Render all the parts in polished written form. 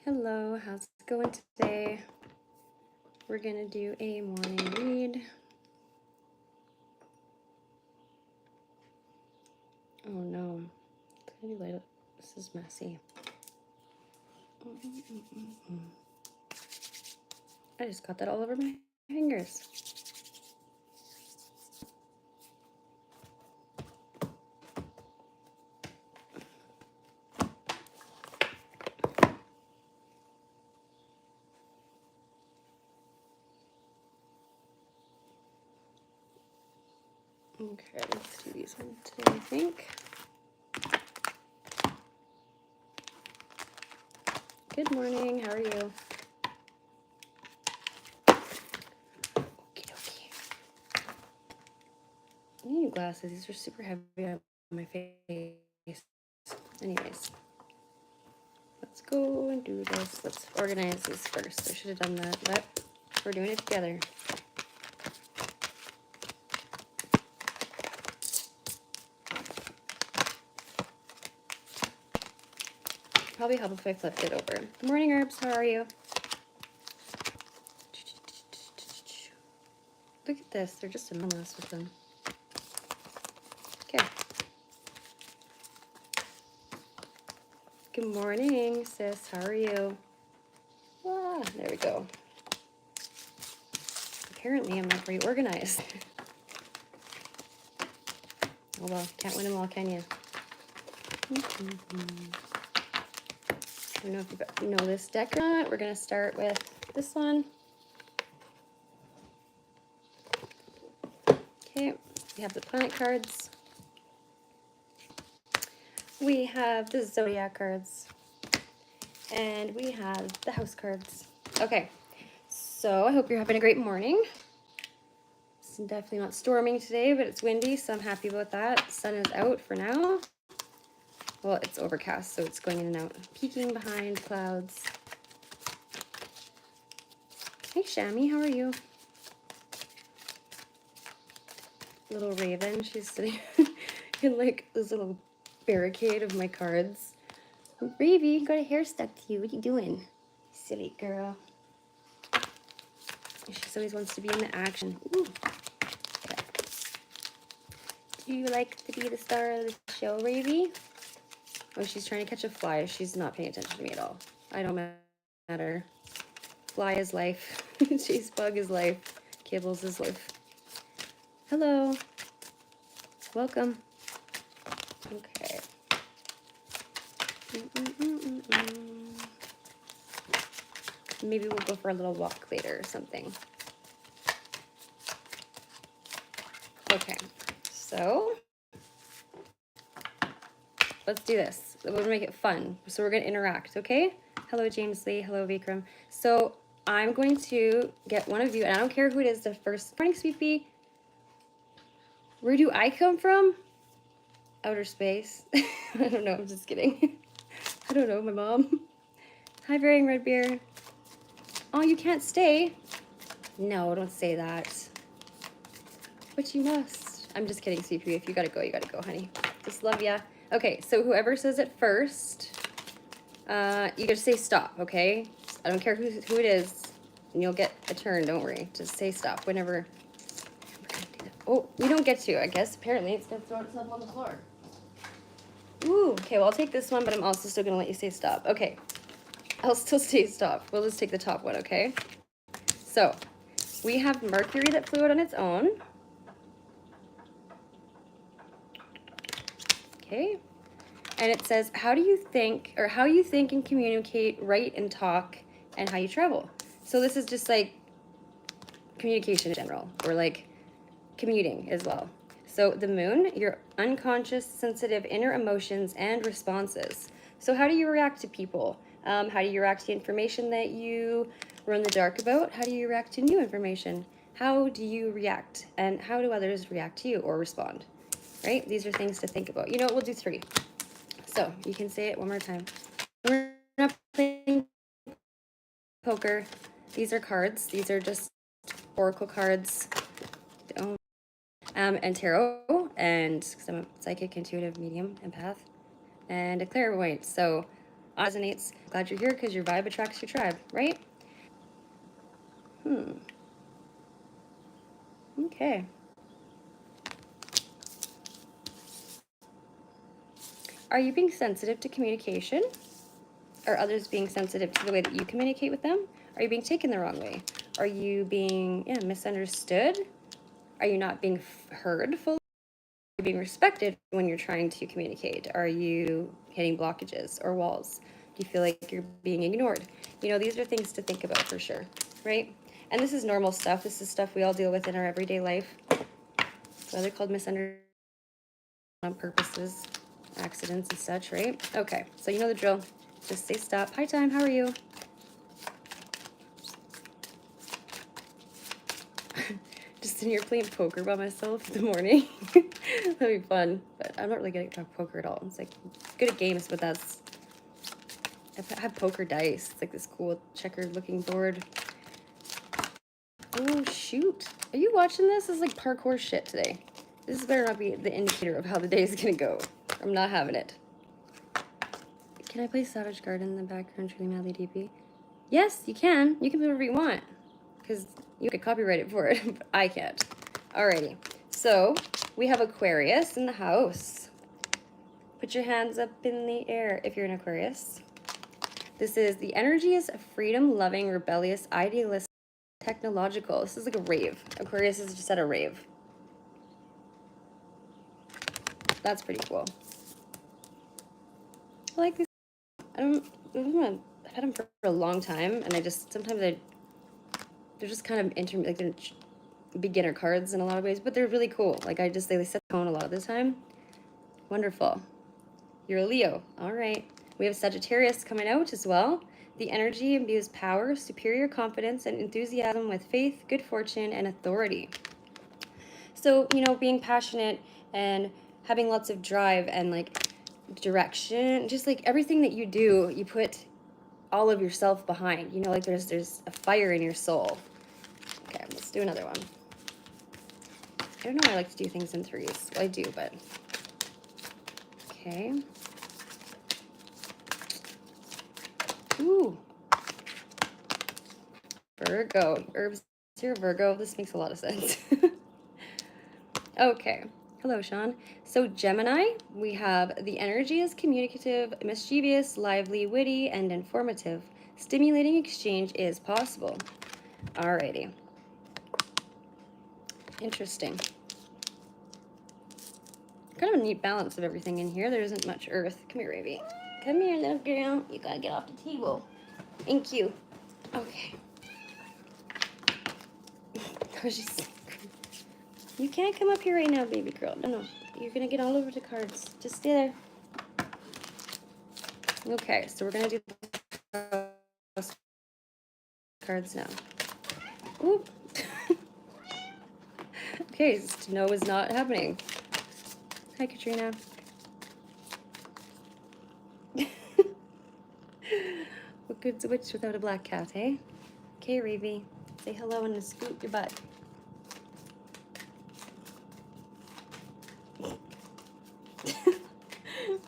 Hello, how's it going today? We're gonna do a morning read. Oh no, this is messy. I just got that all over my fingers. Okay, let's do these ones today, I think. Good morning, how are you? Okie dokie. I need new glasses, these are super heavy on my face. Anyways, let's go and do this. Let's organize this first. I should have done that, but we're doing it together. Probably help if I flipped it over. Good morning, Herbs. How are you? Look at this. They're just a mess with them. Okay. Good morning, sis. How are you? Ah, there we go. Apparently, I'm not very organized. Oh well, can't win them all, can you? I don't know if you know this deck or not. We're going to start with this one. Okay, we have the planet cards. We have the zodiac cards. And we have the house cards. Okay, so I hope you're having a great morning. It's definitely not storming today, but it's windy, so I'm happy about that. The sun is out for now. Well, it's overcast, so it's going in and out. Peeking behind clouds. Hey, Shammy, how are you? Little raven, she's sitting in like this little barricade of my cards. Ravy, you got a hair stuck to you. What are you doing? Silly girl. She always wants to be in the action. Ooh. Okay. Do you like to be the star of the show, Ravy? Oh, she's trying to catch a fly. She's not paying attention to me at all. I don't matter. Fly is life. Chase bug is life. Kibbles is life. Hello. Welcome. Okay. Maybe we'll go for a little walk later or something. Okay. So let's do this. We'll make it fun. So we're going to interact, okay? Hello, James Lee. Hello, Vikram. So I'm going to get one of you, and I don't care who it is, the first. Morning, Sweet Bee. Where do I come from? Outer space. I don't know. I'm just kidding. I don't know. My mom. Hi, Varying Red Beer. Oh, you can't stay. No, don't say that. But you must. I'm just kidding, Sweet Bee. If you gotta go, honey. Just love ya. Okay, so whoever says it first, you gotta say stop, okay? I don't care who it is, and you'll get a turn, don't worry. Just say stop whenever. Oh, we don't get to, I guess. Apparently, it's gonna throw itself on the floor. Ooh, okay, well, I'll take this one, but I'm also still gonna let you say stop. Okay, I'll still say stop. We'll just take the top one, okay? So, we have Mercury that flew out on its own. Okay. And it says, how you think and communicate, write and talk, and how you travel. So this is just like communication in general, or like commuting as well. So the moon, your unconscious, sensitive inner emotions and responses. So how do you react to people? How do you react to information that you were in the dark about? How do you react to new information? How do you react? And how do others react to you or respond? Right? These are things to think about. You know what? We'll do 3. So you can say it one more time. We're not playing poker. These are cards. These are just oracle cards. And tarot, and because I'm a psychic, intuitive, medium, empath, and a clairvoyant. So Resonates. Glad you're here because your vibe attracts your tribe, right? Okay. Are you being sensitive to communication? Are others being sensitive to the way that you communicate with them? Are you being taken the wrong way? Are you being misunderstood? Are you not being heard fully? Are you being respected when you're trying to communicate? Are you hitting blockages or walls? Do you feel like you're being ignored? You know, these are things to think about for sure, right? And this is normal stuff. This is stuff we all deal with in our everyday life. So they're called misunderstandings on purposes, accidents and such, right? Okay, so you know the drill. Just say stop. Hi, time. How are you? Just sitting here playing poker by myself in the morning. That'd be fun. But I'm not really good at poker at all. It's like good at games, but that's... I have poker dice. It's like this cool checkered looking board. Oh, shoot. Are you watching this? This is like parkour shit today. This better not be the indicator of how the day is going to go. I'm not having it. Can I play Savage Garden in the background, truly madly DP? Yes, you can. You can do whatever you want. Because you could copyright it for it, but I can't. Alrighty. So, we have Aquarius in the house. Put your hands up in the air if you're an Aquarius. This is the energy is freedom-loving, rebellious, idealistic, technological. This is like a rave. Aquarius is just at a rave. That's pretty cool. I like this. I've had them for a long time, and sometimes they're just kind of like they're beginner cards in a lot of ways, but they're really cool. Like they set the tone a lot of the time. Wonderful. You're a Leo. All right. We have Sagittarius coming out as well. The energy imbues power, superior confidence, and enthusiasm with faith, good fortune, and authority. So, you know, being passionate and having lots of drive and like direction, just like everything that you do, you put all of yourself behind. You know, like there's a fire in your soul. Okay, let's do another one. I don't know why I like to do things in threes. Well, I do, but okay. Ooh. Virgo. Herbs, you're a Virgo. This makes a lot of sense. Okay. Hello, Sean. So Gemini, we have the energy is communicative, mischievous, lively, witty, and informative. Stimulating exchange is possible. Alrighty. Interesting. Kind of a neat balance of everything in here. There isn't much earth. Come here, Ravi. Come here, little girl. You gotta get off the table. Thank you. Okay. You can't come up here right now, baby girl. No. You're gonna get all over the cards. Just stay there. Okay, so we're gonna do cards now. Oop. Okay, no is not happening. Hi, Katrina. What good's a witch without a black cat, eh? Okay, Ravi. Say hello and scoot your butt.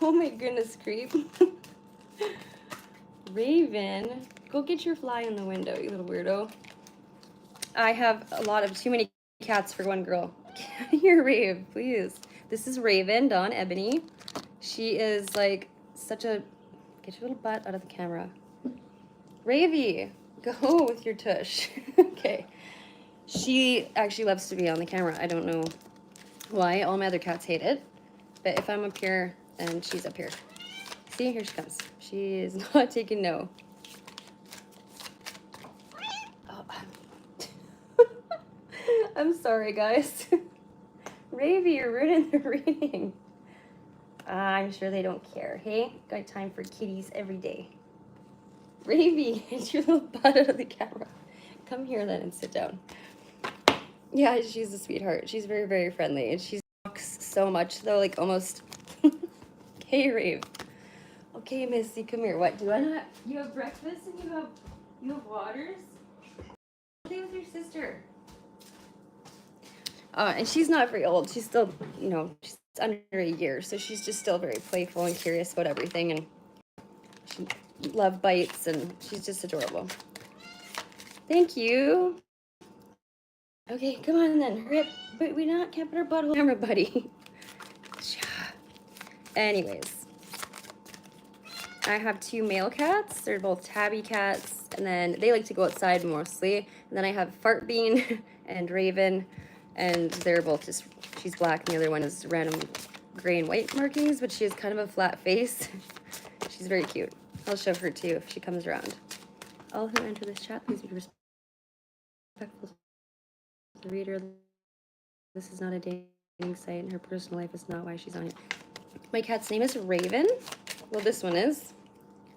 Oh my goodness, creep. Raven, go get your fly in the window, you little weirdo. I have too many cats for one girl. Here, Rave, please. This is Raven, Dawn Ebony. She is like such a... Get your little butt out of the camera. Ravy, go with your tush. Okay. She actually loves to be on the camera. I don't know why. All my other cats hate it. But if I'm up here, then she's up here. See, here she comes. She is not taking no. Oh. I'm sorry, guys. Ravy, you're ruining the reading. I'm sure they don't care. Hey, got time for kitties every day. Ravy, get your little butt out of the camera. Come here then and sit down. Yeah, she's a sweetheart. She's very, very friendly. And she talks so much, though, like almost... Okay, Rave. Okay, Missy, come here. What, do I not... You have breakfast and you have waters? Play with your sister. And she's not very old. She's still, you know, she's under a year. So she's just still very playful and curious about everything. And She love bites, and she's just adorable. Thank you. Okay, come on then, hurry up. But we can't put our butthole on camera, buddy. Anyways, I have 2 male cats. They're both tabby cats, and then they like to go outside mostly. And then I have Fart Bean and Raven, and they're both just, she's black, and the other one is random gray and white markings, but she has kind of a flat face. She's very cute. I'll show her too if she comes around. All who enter this chat, please be respectful to the reader. This is not a dating site, and her personal life is not why she's on it. My cat's name is Raven. Well, this one is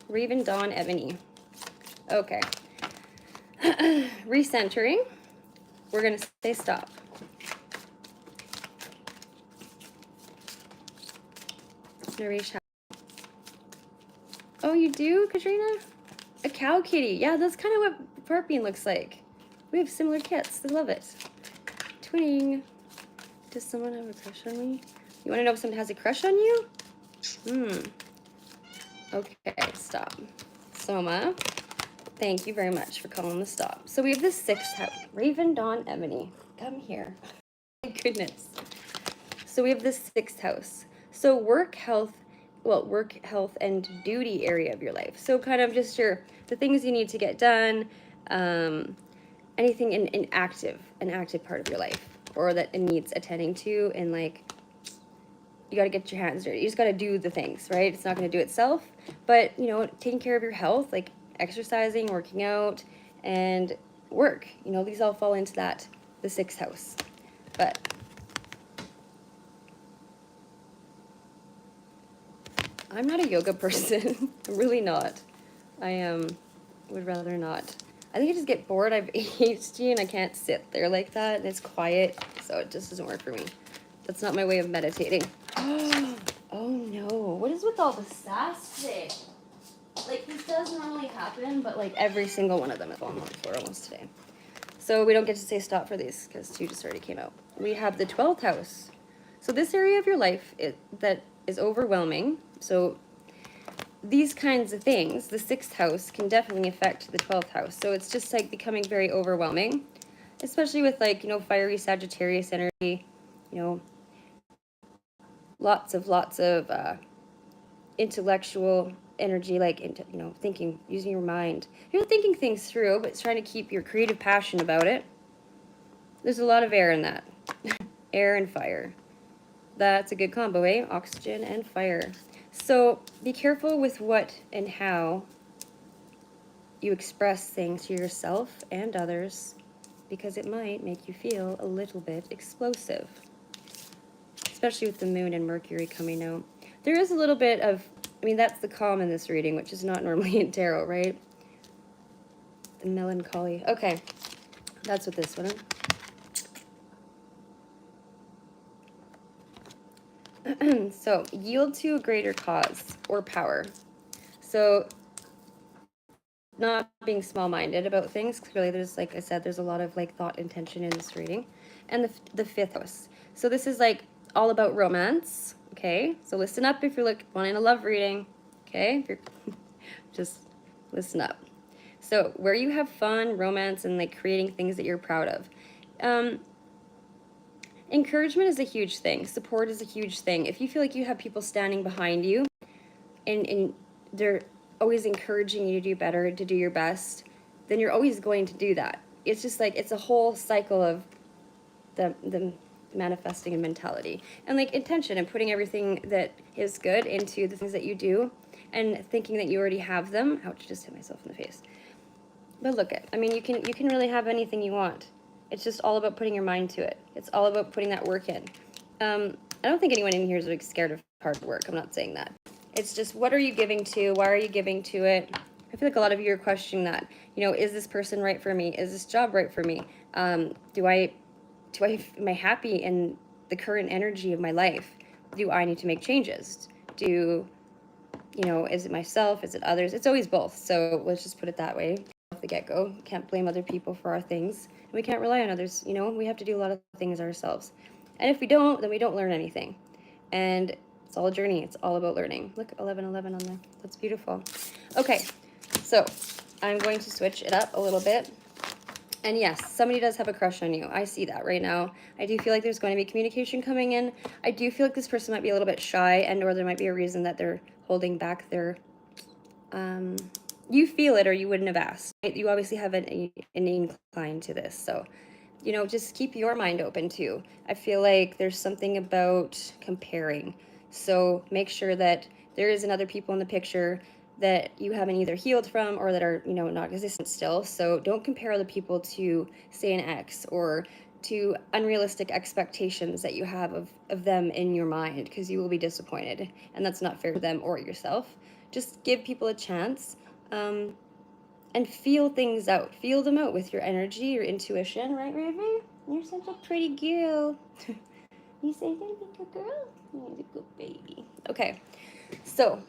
Raven Dawn Ebony. Okay. Recentering. We're going to say stop. Narration. Oh, you do, Katrina? A cow kitty. Yeah, that's kind of what Farpine looks like. We have similar kits. I love it. Twinning. Does someone have a crush on me? You want to know if someone has a crush on you? Okay, stop. Soma, thank you very much for calling the stop. So we have the 6th house. Raven Dawn Ebony. Come here. My goodness. So we have the 6th house. So work, health, and duty area of your life. So kind of just the things you need to get done, anything an active part of your life, or that it needs attending to, and like, you got to get your hands dirty. You just got to do the things, right? It's not going to do itself, but you know, taking care of your health, like exercising, working out, and work, you know, these all fall into that, the 6th house. But I'm not a yoga person. I'm really not. I would rather not. I think I just get bored. I have ADHD and I can't sit there like that, and it's quiet, so it just doesn't work for me. That's not my way of meditating. Oh no, what is with all the sass today? Like, this does normally happen, but like every single one of them is falling on the floor almost today. So we don't get to say stop for these because 2 just already came out. We have the 12th house. So this area of your life that is overwhelming. So these kinds of things, the 6th house can definitely affect the 12th house. So it's just like becoming very overwhelming, especially with like, you know, fiery Sagittarius energy, you know, lots of intellectual energy, like, you know, thinking, using your mind. You're thinking things through, but it's trying to keep your creative passion about it. There's a lot of air in that. Air and fire. That's a good combo, eh? Oxygen and fire. So be careful with what and how you express things to yourself and others, because it might make you feel a little bit explosive, especially with the moon and Mercury coming out. There is a little bit of, I mean, that's the calm in this reading, which is not normally in tarot, right? The melancholy. Okay, that's what this one is. So, yield to a greater cause or power. So, not being small-minded about things. Clearly, there's, like I said, there's a lot of like thought and tension in this reading. And the 5th house. So this is like all about romance. Okay, so listen up if you're wanting a love reading. Okay, if you're just listen up. So where you have fun, romance, and like creating things that you're proud of. Encouragement is a huge thing. Support is a huge thing. If you feel like you have people standing behind you and they're always encouraging you to do better, to do your best, then you're always going to do that. It's just like, it's a whole cycle of the manifesting and mentality. And like intention and putting everything that is good into the things that you do and thinking that you already have them. Ouch, just hit myself in the face. But look at, I mean, you can really have anything you want. It's just all about putting your mind to it. It's all about putting that work in. I don't think anyone in here is like scared of hard work. I'm not saying that. It's just, what are you giving to? Why are you giving to it? I feel like a lot of you are questioning that. You know, is this person right for me? Is this job right for me? Am I happy in the current energy of my life? Do I need to make changes? You know, is it myself? Is it others? It's always both. So let's just put it that way. Off the get-go, can't blame other people for our things. We can't rely on others. You know, we have to do a lot of things ourselves. And if we don't, then we don't learn anything. And It's all a journey. It's all about learning. Look, 1111 on there. That's beautiful. Okay, so I'm going to switch it up a little bit. And yes, somebody does have a crush on you. I see that right now. I do feel like there's going to be communication coming in. I do feel like this person might be a little bit shy, and or there might be a reason that they're holding back their, you feel it or you wouldn't have asked. You obviously have an incline to this. So, you know, just keep your mind open too. I feel like there's something about comparing. So make sure that there isn't other people in the picture that you haven't either healed from or that are, you know, not existent still. So don't compare other people to, say, an ex or to unrealistic expectations that you have of them in your mind, because you will be disappointed, and that's not fair to them or yourself. Just give people a chance, and feel things out. Feel them out with your energy, your intuition, right, Raven? You're such a pretty girl. You say you're a good girl? You're a good baby. Okay, so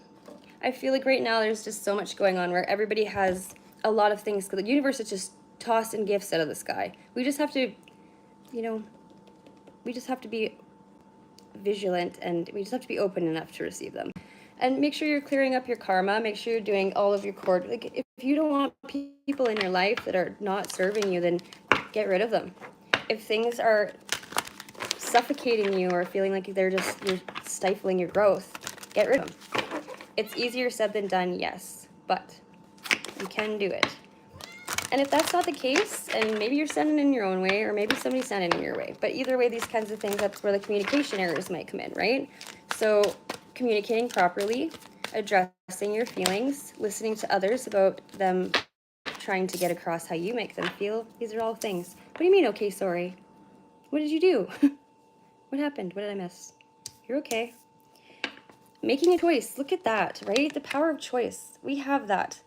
I feel like right now there's just so much going on where everybody has a lot of things. The universe is just tossing gifts out of the sky. We just have to, you know, we just have to be vigilant, and we just have to be open enough to receive them. And make sure you're clearing up your karma. Make sure you're doing all of your cord. Like, if you don't want people in your life that are not serving you, then get rid of them. If things are suffocating you or feeling like you're stifling your growth, get rid of them. It's easier said than done, yes, but you can do it. And if that's not the case, and maybe you're sending in your own way, or maybe somebody's sending in your way, but either way, these kinds of things, that's where the communication errors might come in, right? So communicating properly, addressing your feelings, listening to others about them trying to get across how you make them feel. These are all things. What do you mean, okay, sorry? What did you do? What happened? What did I miss? You're okay. Making a choice. Look at that, right? The power of choice. We have that.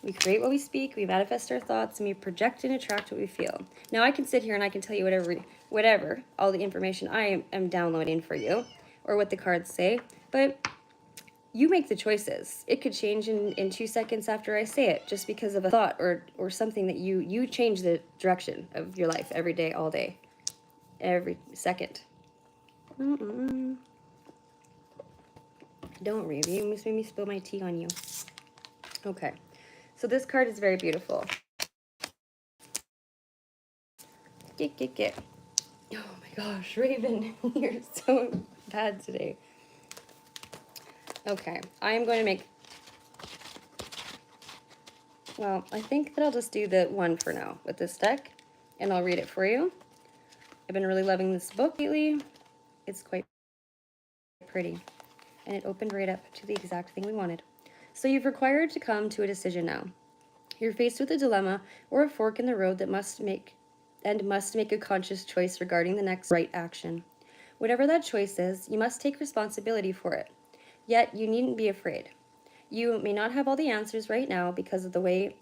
We create what we speak, we manifest our thoughts, and we project and attract what we feel. Now I can sit here and I can tell you whatever, all the information I am downloading for you, or what the cards say, but you make the choices. It could change in 2 seconds after I say it, just because of a thought or something that you change the direction of your life every day, all day, every second. Don't read. You almost made me spill my tea on you. Okay. So this card is very beautiful. Get. Oh my gosh, Raven, you're so bad today. Okay, I am going to make, well, I think that I'll just do the one for now with this deck, and I'll read it for you. I've been really loving this book lately. It's quite pretty, and it opened right up to the exact thing we wanted. So you've required to come to a decision now. You're faced with a dilemma or a fork in the road that must make a conscious choice regarding the next right action. Whatever that choice is, you must take responsibility for it. Yet, you needn't be afraid. You may not have all the answers right now because of the way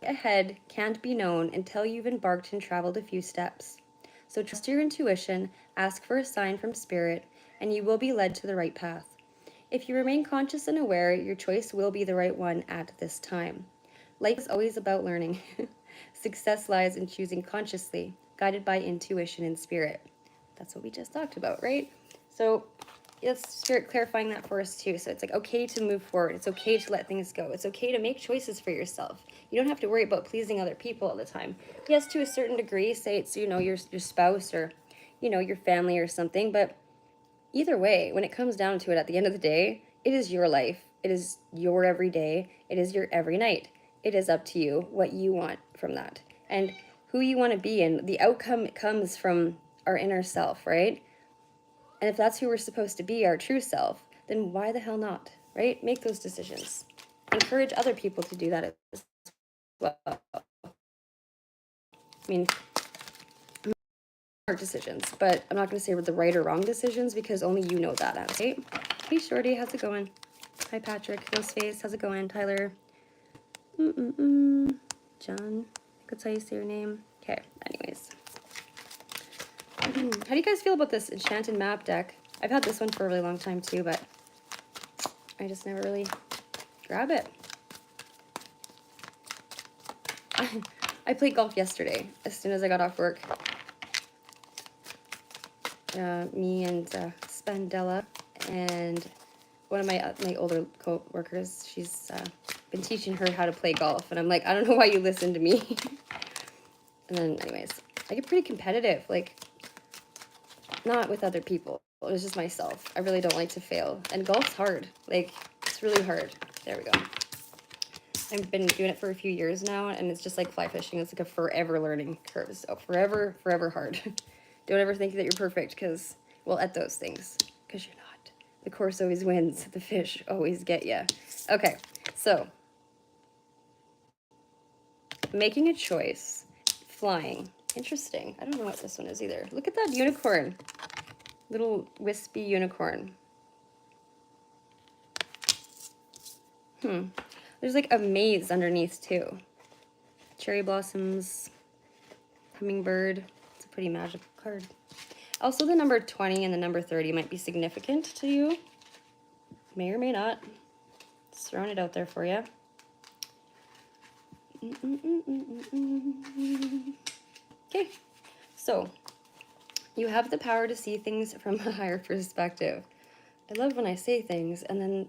ahead can't be known until you've embarked and traveled a few steps. So trust your intuition, ask for a sign from spirit, and you will be led to the right path. If you remain conscious and aware, your choice will be the right one at this time. Life is always about learning. Success lies in choosing consciously, guided by intuition and spirit. That's what we just talked about, right? So it's spirit clarifying that for us too. So it's like okay to move forward. It's okay to let things go. It's okay to make choices for yourself. You don't have to worry about pleasing other people all the time. Yes, to a certain degree, say it's, you know, your spouse or, you know, your family or something. But either way, when it comes down to it, at the end of the day, it is your life. It is your every day. It is your every night. It is up to you what you want from that and who you want to be. And the outcome comes from our inner self, right? And if that's who we're supposed to be, our true self, then why the hell not, right? Make those decisions. Encourage other people to do that as well. I mean, hard decisions, but I'm not going to say the right or wrong decisions because only you know that, right? Hey, Shorty, how's it going? Hi, Patrick. Ghostface, how's it going? Tyler. John, that's how you say your name. Okay, anyways. How do you guys feel about this Enchanted Map deck? I've had this one for a really long time too, but I just never really grab it. I played golf yesterday as soon as I got off work. Me and Spandella and one of my older co-workers, she's been teaching her how to play golf, and I'm like, I don't know why you listen to me. And then anyways, I get pretty competitive, like not with other people. It was just myself. I really don't like to fail. And golf's hard. Like, it's really hard. There we go. I've been doing it for a few years now, and it's just like fly fishing. It's like a forever learning curve. So forever, forever hard. Don't ever think that you're perfect, because, well, at those things, because you're not. The course always wins. The fish always get you. Okay, so making a choice. Flying. Interesting. I don't know what this one is either. Look at that unicorn. Little wispy unicorn. There's like a maze underneath too. Cherry blossoms, hummingbird. It's a pretty magical card. Also, the number 20 and the number 30 might be significant to you. May or may not. Just throwing it out there for you. Okay, so you have the power to see things from a higher perspective. I love when I say things and then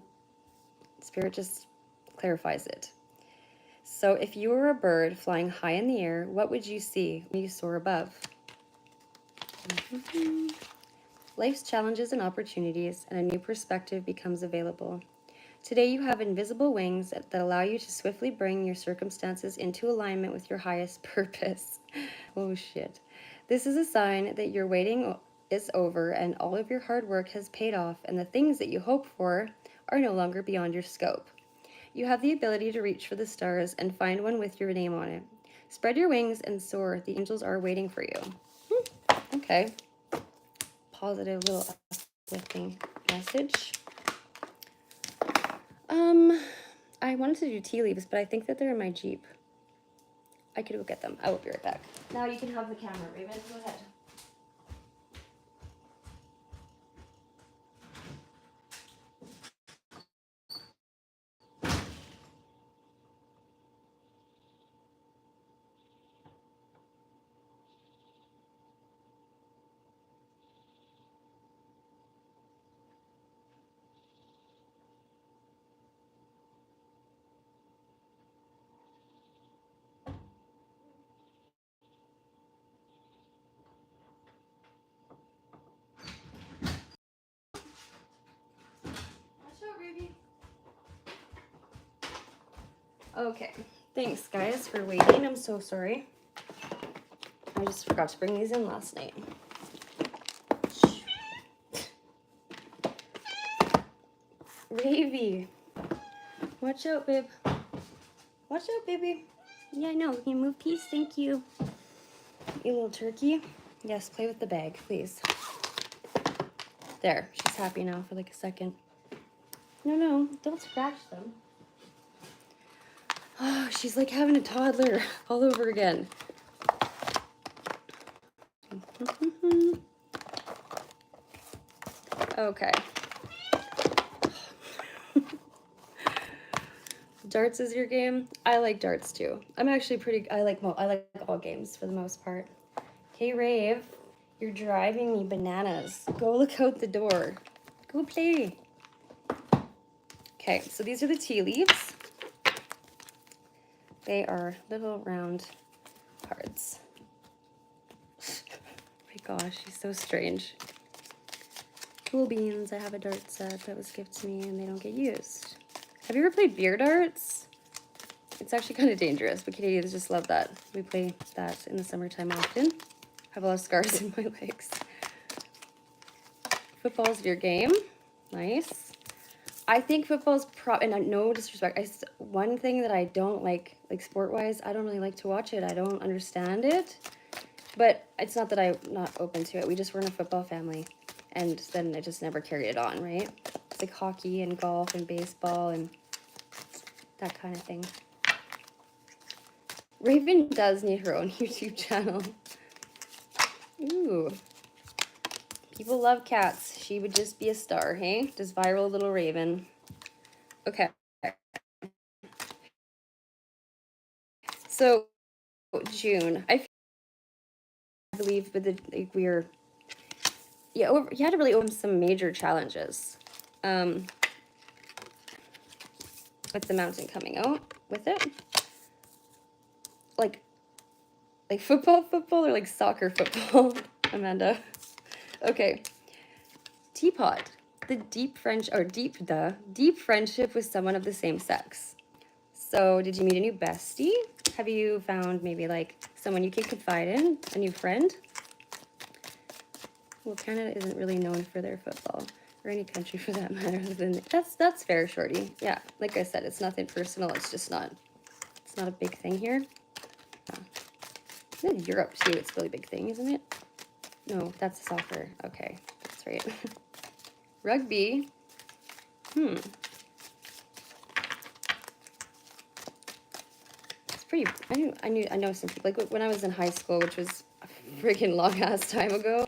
Spirit just clarifies it. So if you were a bird flying high in the air, what would you see when you soar above? Life's challenges and opportunities, and a new perspective becomes available. Today you have invisible wings that allow you to swiftly bring your circumstances into alignment with your highest purpose. Oh shit. This is a sign that your waiting is over and all of your hard work has paid off, and the things that you hoped for are no longer beyond your scope. You have the ability to reach for the stars and find one with your name on it. Spread your wings and soar. The angels are waiting for you. Okay. Positive little uplifting message. I wanted to do tea leaves, but I think that they're in my Jeep. I could go get them. I will be right back. Now you can have the camera, Raven. Go ahead. Okay, thanks guys for waiting. I'm so sorry. I just forgot to bring these in last night. Ravy, watch out, babe. Watch out, baby. Yeah, I know. Can you move, please? Thank you. You little turkey. Yes, play with the bag, please. There, she's happy now for like a second. No, don't scratch them. Oh, she's like having a toddler all over again. Okay. Darts is your game? I like darts too. I'm actually I like all games for the most part. Hey, Rave, you're driving me bananas. Go look out the door. Go play. Okay, so these are the tea leaves. They are little round cards. Oh my gosh, she's so strange. Cool beans. I have a dart set that was gifted to me and they don't get used. Have you ever played beer darts? It's actually kind of dangerous, but Canadians just love that. We play that in the summertime often. I have a lot of scars in my legs. Football's your game. Nice. I think football's and no disrespect. One thing that I don't like sport-wise, I don't really like to watch it. I don't understand it. But it's not that I'm not open to it. We just weren't a football family. And then I just never carried it on, right? It's like hockey and golf and baseball and that kind of thing. Raven does need her own YouTube channel. Ooh. People love cats. She would just be a star, hey? Just viral little Raven. Okay. So, June. I believe with you had to really overcome some major challenges. with the mountain coming out with it. Like football or like soccer football, Amanda? Okay. Teapot. The deep friendship with someone of the same sex. So did you meet a new bestie? Have you found maybe like someone you can confide in, a new friend? Well, Canada isn't really known for their football, or any country for that matter. That's fair, shorty. Yeah, like I said, it's nothing personal. It's not a big thing here. In Europe too, it's a really big thing, isn't it? No, that's soccer. Okay, that's right. Rugby. It's pretty. I know some people. Like when I was in high school, which was a freaking long ass time ago.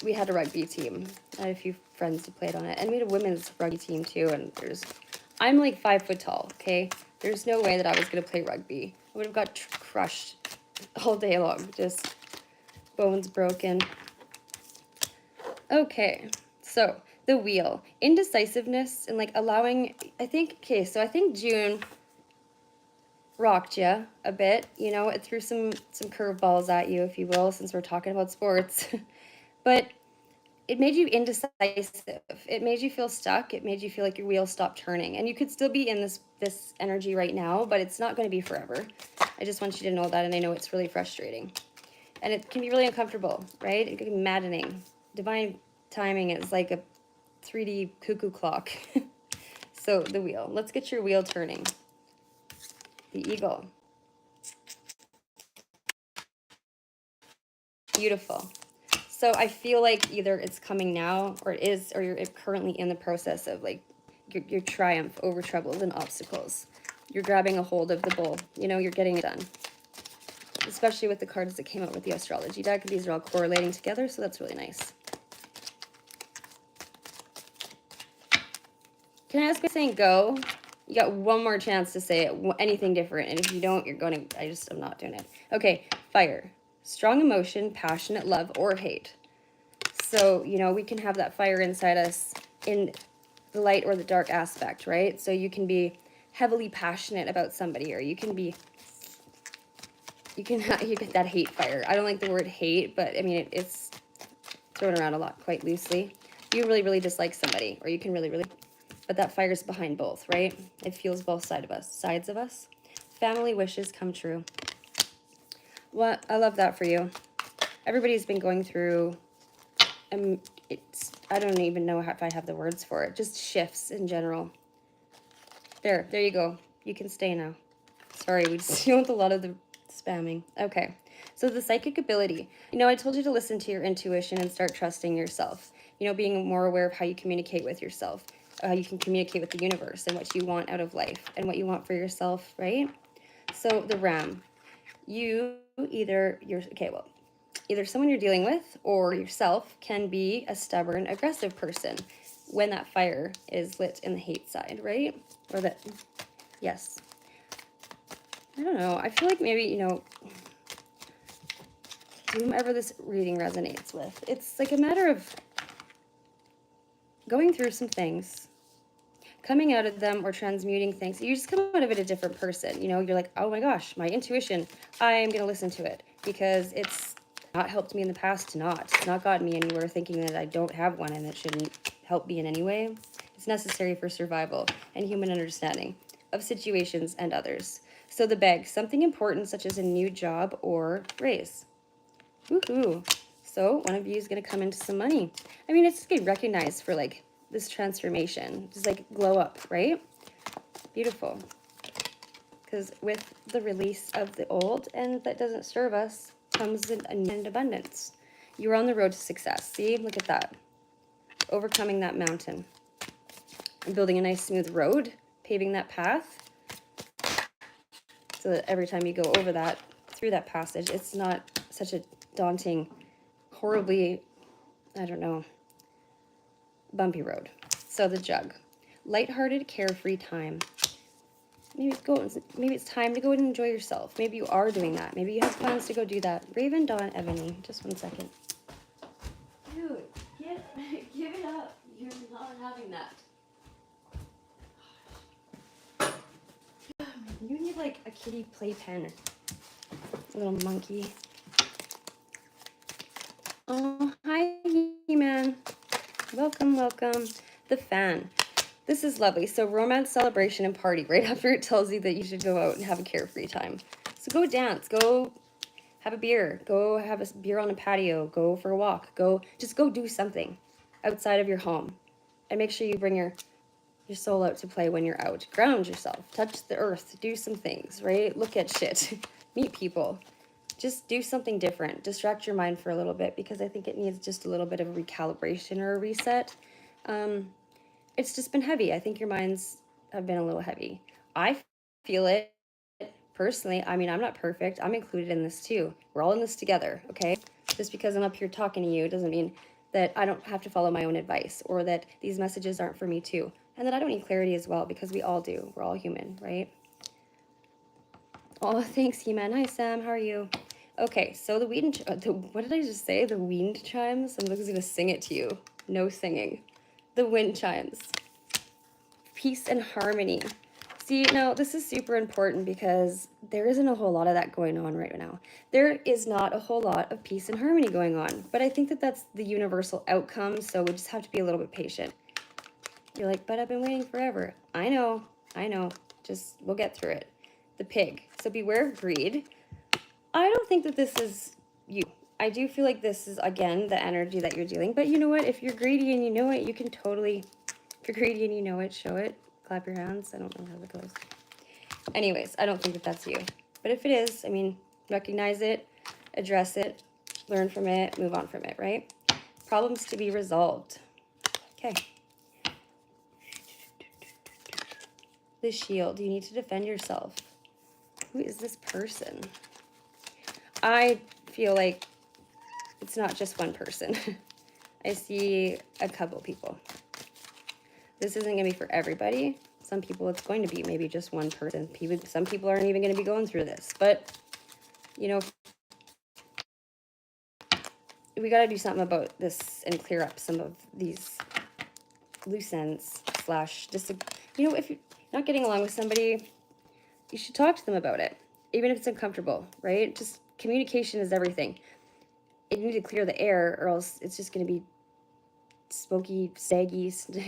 We had a rugby team. I had a few friends who played on it, and we had a women's rugby team too. And I'm like 5 foot tall. Okay, there's no way that I was gonna play rugby. I would have got crushed all day long, just bones broken. Okay, so the wheel, indecisiveness, and like allowing. I think June rocked you a bit. You know, it threw some curveballs at you, if you will, since we're talking about sports. But it made you indecisive. It made you feel stuck. It made you feel like your wheel stopped turning. And you could still be in this energy right now, but it's not going to be forever. I just want you to know that, and I know it's really frustrating. And it can be really uncomfortable, right? It can be maddening. Divine timing is like a 3D cuckoo clock. So the wheel. Let's get your wheel turning. The eagle. Beautiful. So I feel like either it's coming now, or it is, or you're currently in the process of like your triumph over troubles and obstacles. You're grabbing a hold of the bowl. You know, you're getting it done. Especially with the cards that came out with the astrology deck. These are all correlating together, so that's really nice. Can I ask by saying go? You got one more chance to say it, anything different. And if you don't, you're going to, I'm not doing it. Okay, fire. Strong emotion, passionate love, or hate. So, you know, we can have that fire inside us in the light or the dark aspect, right? So you can be heavily passionate about somebody, or you can you get that hate fire. I don't like the word hate, but I mean, it's thrown around a lot, quite loosely. You really, really dislike somebody, or you can really, but that fire's behind both, right? It fuels both sides of us. Family wishes come true. Well, I love that for you. Everybody's been going through, I don't even know if I have the words for it, just shifts in general. There you go. You can stay now. Sorry, we just deal with a lot of the spamming. Okay, so the psychic ability. You know, I told you to listen to your intuition and start trusting yourself. You know, being more aware of how you communicate with yourself, how you can communicate with the universe and what you want out of life and what you want for yourself, right? So the ram, either someone you're dealing with or yourself can be a stubborn, aggressive person when that fire is lit in the hate side, right? Or that, yes. I don't know. I feel like maybe, you know, whomever this reading resonates with, it's like a matter of going through some things, coming out of them, or transmuting things. You just come out of it a different person. You know, you're like, oh my gosh, my intuition, I'm going to listen to it because it's not helped me in the past to not. It's not gotten me anywhere thinking that I don't have one and it shouldn't help me in any way. It's necessary for survival and human understanding of situations and others. So the bag, something important such as a new job or raise. Woohoo. So one of you is going to come into some money. I mean, it's just getting recognized for like this transformation. Just like glow up, right? Beautiful. Because with the release of the old and that doesn't serve us comes an abundance. You're on the road to success. See, look at that. Overcoming that mountain. And building a nice smooth road, paving that path. So that every time you go over that, through that passage, it's not such a daunting, horribly, I don't know, bumpy road. So the jug. Lighthearted, carefree time. Maybe it's time to go and enjoy yourself. Maybe you are doing that. Maybe you have plans to go do that. Raven, Dawn, Ebony. Just one second. Dude, give it up. You're not having that. You need like a kitty playpen. A little monkey. Oh, hi, He-Man. Welcome, welcome. The fan. This is lovely. So romance, celebration, and party right after it tells you that you should go out and have a carefree time. So go dance, go have a beer, go have a beer on a patio, go for a walk, just go do something outside of your home. And make sure you bring your soul out to play when you're out. Ground yourself, touch the earth, do some things, right? Look at shit, meet people. Just do something different. Distract your mind for a little bit because I think it needs just a little bit of a recalibration or a reset. It's just been heavy. I think your minds have been a little heavy. I feel it personally. I mean, I'm not perfect. I'm included in this too. We're all in this together, okay? Just because I'm up here talking to you doesn't mean that I don't have to follow my own advice or that these messages aren't for me too. And that I don't need clarity as well because we all do. We're all human, right? Oh, thanks, He-Man. Hi, Sam. how are you? Okay, so the wind, what did I just say? The wind chimes? I'm just gonna sing it to you. No singing. The wind chimes. Peace and harmony. See, now this is super important because there isn't a whole lot of that going on right now. There is not a whole lot of peace and harmony going on, but I think that that's the universal outcome, so we just have to be a little bit patient. You're like, but I've been waiting forever. I know, just we'll get through it. The pig. So beware of greed. I don't think that this is you. I do feel like this is, again, the energy that you're dealing. But you know what? If you're greedy and you know it, you can totally, if you're greedy and you know it, show it. Clap your hands. I don't know how that goes. Anyways, I don't think that that's you. But if it is, I mean, recognize it, address it, learn from it, move on from it, right? Problems to be resolved. Okay. The shield. You need to defend yourself. Who is this person? I feel like it's not just one person. I see a couple people. This isn't going to be for everybody. Some people it's going to be maybe just one person. Some people aren't even going to be going through this. But, you know, we got to do something about this and clear up some of these loose ends / you know, if you're not getting along with somebody, you should talk to them about it, even if it's uncomfortable, right? Just communication is everything. You need to clear the air or else it's just going to be smoky, stagnant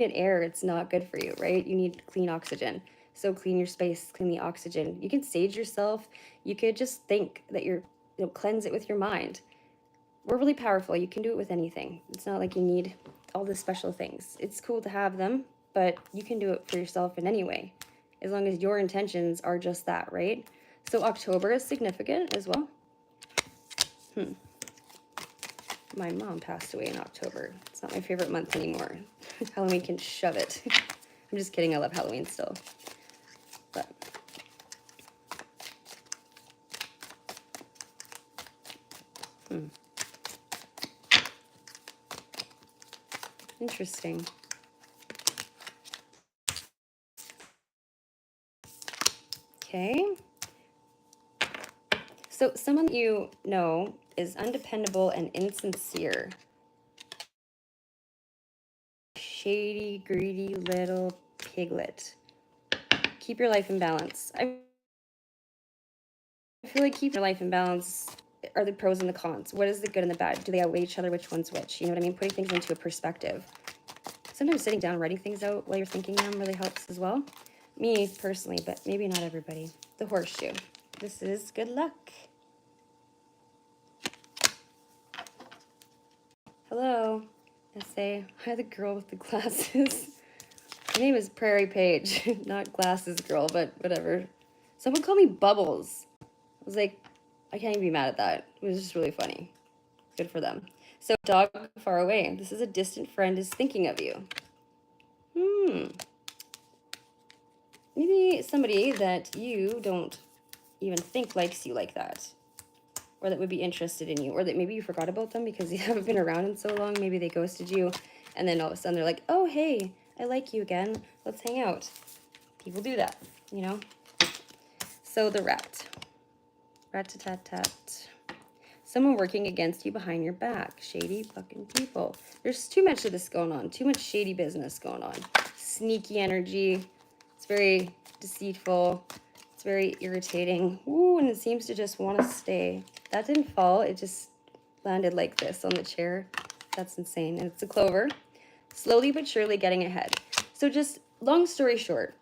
air. It's not good for you, right? You need clean oxygen. So clean your space, clean the oxygen. You can sage yourself. You could just think that cleanse it with your mind. We're really powerful. You can do it with anything. It's not like you need all the special things. It's cool to have them, but you can do it for yourself in any way, as long as your intentions are just that, right? So October is significant as well. My mom passed away in October. It's not my favorite month anymore. Halloween can shove it. I'm just kidding. I love Halloween still. But interesting. Okay. So someone you know is undependable and insincere. Shady, greedy little piglet. Keep your life in balance. I feel like keeping your life in balance are the pros and the cons. What is the good and the bad? Do they outweigh each other? Which one's which? You know what I mean? Putting things into a perspective. Sometimes sitting down, writing things out while you're thinking them really helps as well. Me personally, but maybe not everybody. The horseshoe. This is good luck. Hello. I say, hi, the girl with the glasses. Her name is Prairie Page, not glasses girl, but whatever. Someone called me Bubbles. I was like, I can't even be mad at that. It was just really funny. Good for them. So, dog far away. This is a distant friend is thinking of you. Maybe somebody that you don't even think likes you like that. Or that would be interested in you. Or that maybe you forgot about them because you haven't been around in so long. Maybe they ghosted you. And then all of a sudden they're like, oh, hey, I like you again. Let's hang out. People do that, you know? So the rat. Rat-a-tat-tat. Someone working against you behind your back. Shady fucking people. There's too much of this going on. Too much shady business going on. Sneaky energy. It's very deceitful. It's very irritating. Ooh, and it seems to just want to stay. That didn't fall. It just landed like this on the chair. That's insane. And it's a clover. Slowly but surely getting ahead. So just long story short,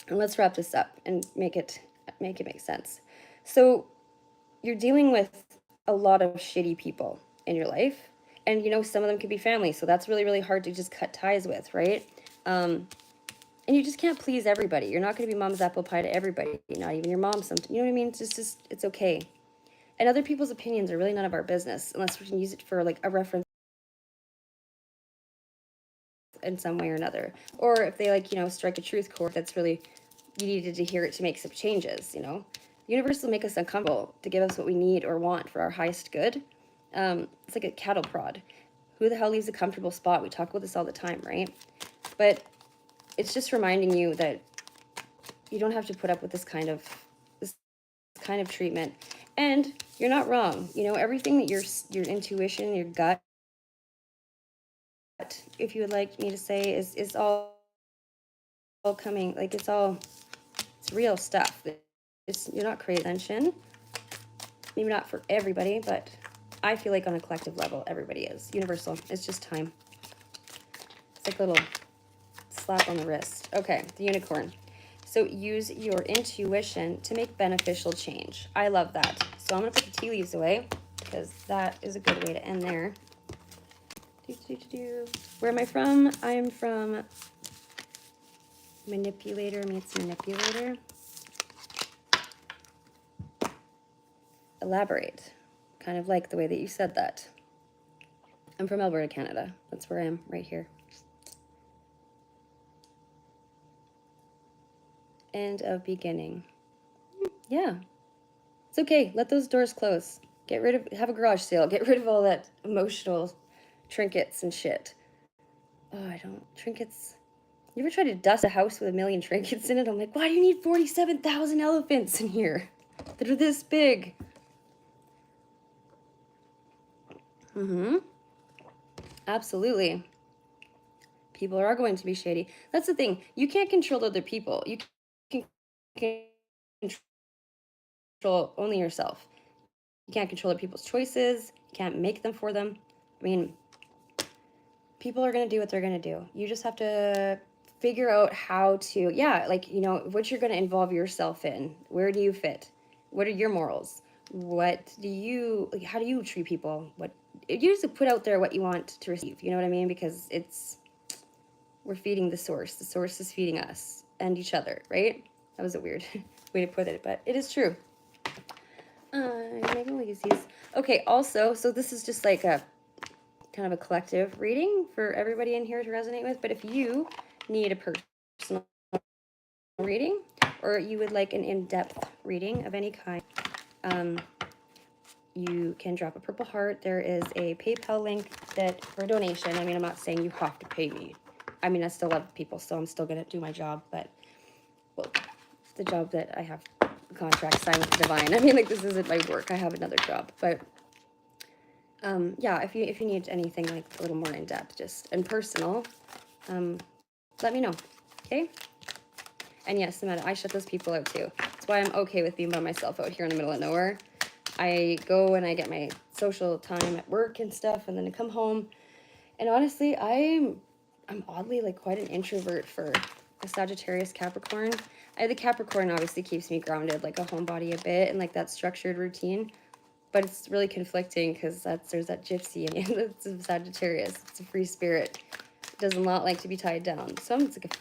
and let's wrap this up and make it make sense. So you're dealing with a lot of shitty people in your life, and you know, some of them could be family, so that's really, really hard to just cut ties with, right? And you just can't please everybody. You're not going to be mom's apple pie to everybody, not even your mom. Sometimes, you know what I mean? It's just it's okay. And other people's opinions are really none of our business unless we can use it for like a reference in some way or another, or if they like, you know, strike a truth chord that's really, you needed to hear it to make some changes. You know, the universe will make us uncomfortable to give us what we need or want for our highest good. It's like a cattle prod. Who the hell leaves a comfortable spot? We talk about this all the time, right? But it's just reminding you that you don't have to put up with this kind of treatment, and you're not wrong. You know, everything that your intuition, your gut, if you would like me to say, is all coming, like it's real stuff. You're not crazy attention. Maybe not for everybody, but I feel like on a collective level, everybody is. Universal. It's just time. It's like a little slap on the wrist. Okay, the unicorn. So use your intuition to make beneficial change. I love that. So I'm going to put the tea leaves away because that is a good way to end there. Where am I from? I'm from Manipulator meets Manipulator. Elaborate. Kind of like the way that you said that. I'm from Alberta, Canada. That's where I am, right here. End of beginning. Yeah. It's okay. Let those doors close. Have a garage sale. Get rid of all that emotional trinkets and shit. Oh, trinkets. You ever try to dust a house with a million trinkets in it? I'm like, why do you need 47,000 elephants in here that are this big? Absolutely. People are going to be shady. That's the thing. You can't control other people. You can control only yourself. You can't control other people's choices. You can't make them for them. I mean, people are going to do what they're going to do. You just have to figure out how to, like, you know, what you're going to involve yourself in. Where do you fit? What are your morals? How do you treat people? You just put out there what you want to receive. You know what I mean? Because we're feeding the source. The source is feeding us and each other, right? That was a weird way to put it, but it is true. Maybe we'll use these. Okay, also, so this is just like a kind of a collective reading for everybody in here to resonate with, but if you need a personal reading or you would like an in-depth reading of any kind, you can drop a purple heart. There is a PayPal link for a donation. I mean, I'm not saying you have to pay me. I mean, I still love people, so I'm still going to do my job, but, well, it's the job that I have a contract signed with the divine. I mean, like, this isn't my work. I have another job, but, yeah, if you need anything, like, a little more in-depth, and personal, let me know, okay? And yes, Samantha, I shut those people out, too. That's why I'm okay with being by myself out here in the middle of nowhere. I go and I get my social time at work and stuff, and then I come home, and honestly, I'm oddly like quite an introvert for a Sagittarius Capricorn. The Capricorn obviously keeps me grounded, like a homebody a bit, and like that structured routine, but it's really conflicting because there's that gypsy in it. It's a Sagittarius. It's a free spirit. It does not like to be tied down. So it's like